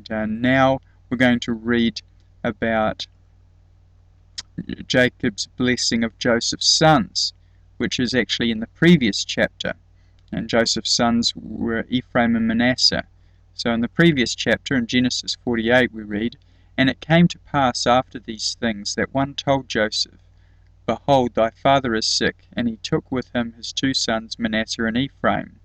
now we're going to read about Jacob's blessing of Joseph's sons, which is actually in the previous chapter. And Joseph's sons were Ephraim and Manasseh. So in the previous chapter, in Genesis 48, we read, "And it came to pass after these things that one told Joseph, Behold, thy father is sick, and he took with him his 2 sons, Manasseh and Ephraim.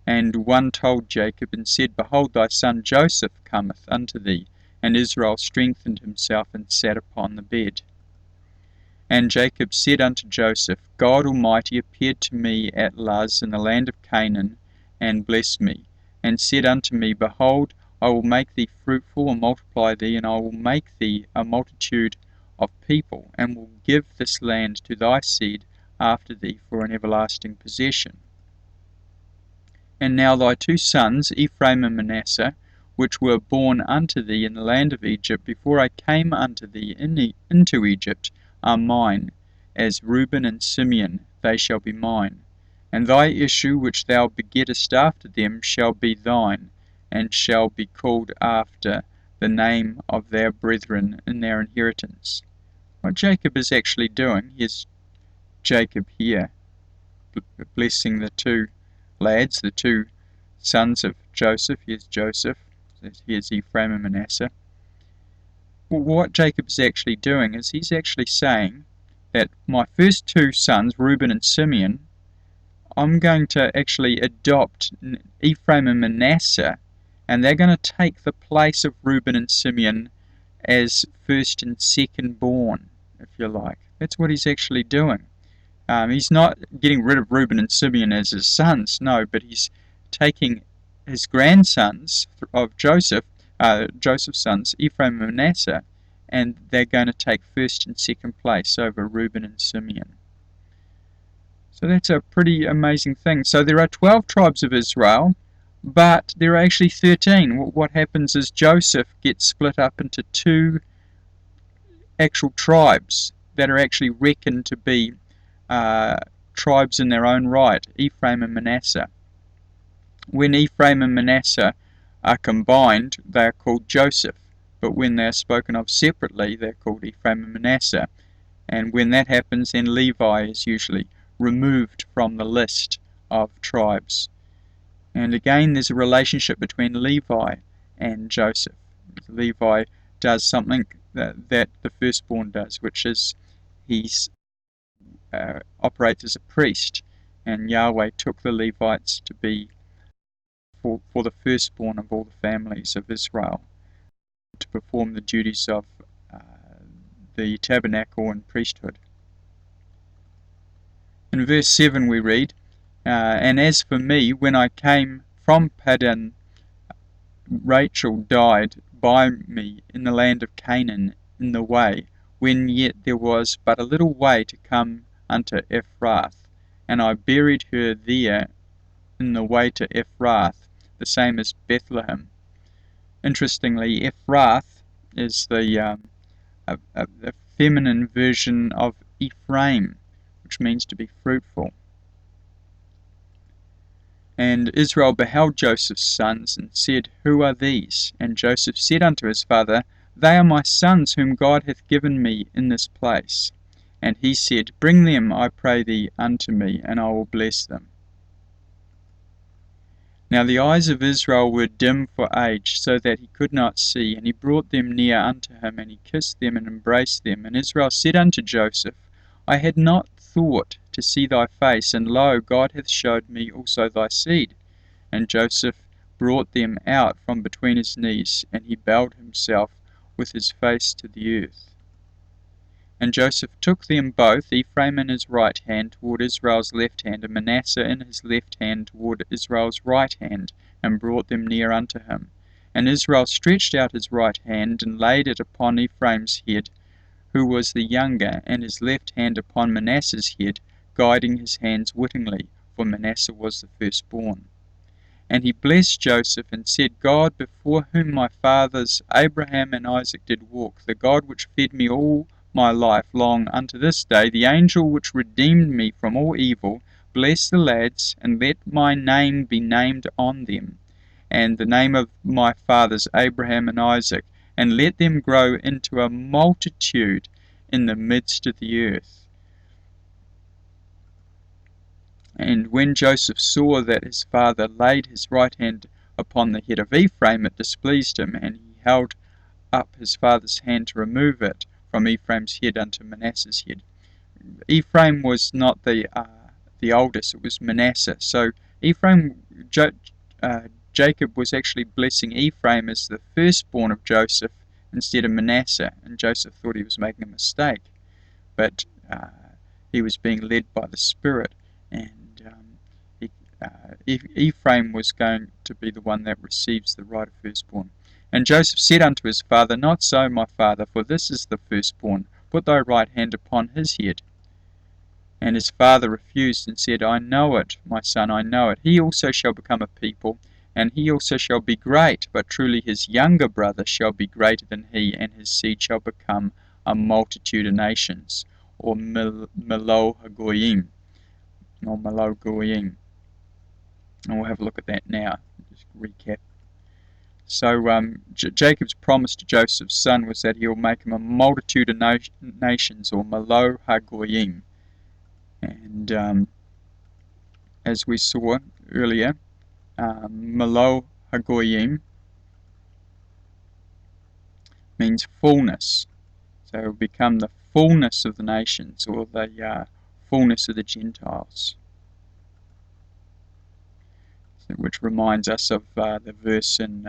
And one told Jacob, and said, Behold, thy son Joseph cometh unto thee. And Israel strengthened himself, and sat upon the bed. And Jacob said unto Joseph, God Almighty appeared to me at Luz in the land of Canaan, and blessed me, and said unto me, Behold, I will make thee fruitful, and multiply thee, and I will make thee a multitude of people, and will give this land to thy seed after thee for an everlasting possession. And now thy 2 sons, Ephraim and Manasseh, which were born unto thee in the land of Egypt, before I came unto thee into Egypt, are mine, as Reuben and Simeon they shall be mine. And thy issue which thou begettest after them shall be thine, and shall be called after the name of their brethren in their inheritance." What Jacob is actually doing, here's Jacob here, blessing the 2 lads, the 2 sons of Joseph. Here's Joseph, here's Ephraim and Manasseh. What Jacob is actually doing is he's actually saying that my first 2 sons, Reuben and Simeon, I'm going to actually adopt Ephraim and Manasseh, and they're going to take the place of Reuben and Simeon as first and second born, if you like. That's what he's actually doing. He's not getting rid of Reuben and Simeon as his sons, no, but he's taking his grandsons of Joseph, Joseph's sons, Ephraim and Manasseh, and they're going to take first and second place over Reuben and Simeon. So that's a pretty amazing thing. So there are 12 tribes of Israel, but there are actually 13. What happens is Joseph gets split up into 2 actual tribes that are actually reckoned to be tribes in their own right, Ephraim and Manasseh. When Ephraim and Manasseh are combined, they are called Joseph, but when they are spoken of separately, they're called Ephraim and Manasseh. And when that happens, then Levi is usually removed from the list of tribes. And again, there's a relationship between Levi and Joseph. Levi does something that the firstborn does, which is he operates as a priest, and Yahweh took the Levites to be for the firstborn of all the families of Israel to perform the duties of the tabernacle and priesthood. In verse 7 we read, And as for me, when I came from Paddan, Rachel died by me in the land of Canaan in the way, when yet there was but a little way to come unto Ephrath, and I buried her there in the way to Ephrath, the same as Bethlehem. Interestingly, Ephrath is the feminine version of Ephraim, which means to be fruitful. And Israel beheld Joseph's sons, and said, Who are these? And Joseph said unto his father, They are my sons, whom God hath given me in this place. And he said, Bring them, I pray thee, unto me, and I will bless them. Now the eyes of Israel were dim for age, so that he could not see. And he brought them near unto him, and he kissed them and embraced them. And Israel said unto Joseph, I had not thought to see thy face, and lo, God hath showed me also thy seed. And Joseph brought them out from between his knees, and he bowed himself with his face to the earth. And Joseph took them both, Ephraim in his right hand toward Israel's left hand, and Manasseh in his left hand toward Israel's right hand, and brought them near unto him. And Israel stretched out his right hand, and laid it upon Ephraim's head, who was the younger, and his left hand upon Manasseh's head, guiding his hands wittingly, for Manasseh was the firstborn. And he blessed Joseph, and said, God, before whom my fathers Abraham and Isaac did walk, the God which fed me all my life long unto this day, the angel which redeemed me from all evil, bless the lads, and let my name be named on them, and the name of my fathers Abraham and Isaac, and let them grow into a multitude in the midst of the earth. And when Joseph saw that his father laid his right hand upon the head of Ephraim, it displeased him, and he held up his father's hand to remove it from Ephraim's head unto Manasseh's head. Ephraim was not the oldest; it was Manasseh. So Jacob was actually blessing Ephraim as the firstborn of Joseph instead of Manasseh, and Joseph thought he was making a mistake, but he was being led by the Spirit, and Ephraim was going to be the one that receives the right of firstborn. And Joseph said unto his father, Not so, my father, for this is the firstborn. Put thy right hand upon his head. And his father refused, and said, I know it, my son, I know it. He also shall become a people, and he also shall be great, but truly his younger brother shall be greater than he, and his seed shall become a multitude of nations, or Melo Hagoyim, or Melo Goyim. And we'll have a look at that now, just recap. So Jacob's promise to Joseph's son was that he'll make him a multitude of nations, or Melo Hagoyim. And as we saw earlier, Melo Hagoyim means fullness. So it will become the fullness of the nations, or the fullness of the Gentiles. So, which reminds us of the verse in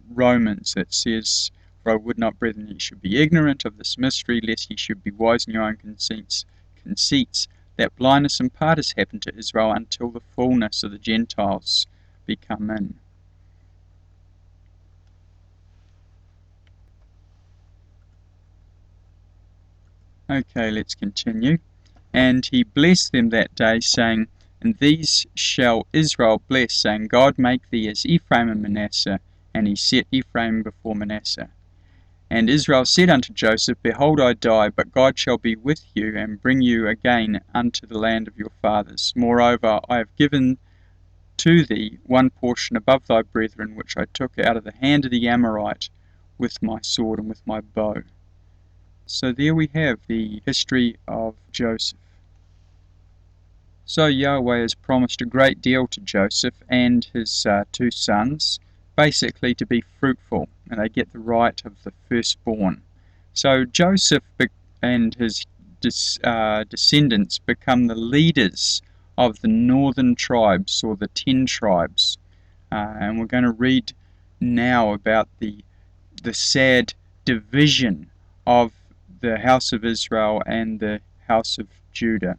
Romans that says, For I would not, brethren, ye should be ignorant of this mystery, lest ye should be wise in your own conceits, that blindness in part has happened to Israel until the fullness of the Gentiles be come in. Okay, let's continue. And he blessed them that day, saying, And these shall Israel bless, saying, God make thee as Ephraim and Manasseh. And he set Ephraim before Manasseh. And Israel said unto Joseph, Behold, I die, but God shall be with you, and bring you again unto the land of your fathers. Moreover, I have given to thee one portion above thy brethren, which I took out of the hand of the Amorite with my sword and with my bow. So there we have the history of Joseph. So Yahweh has promised a great deal to Joseph and his two sons, basically to be fruitful, and they get the right of the firstborn. So Joseph and his descendants become the leaders of the northern tribes, or the 10 tribes. And we're going to read now about the sad division of the house of Israel and the house of Judah.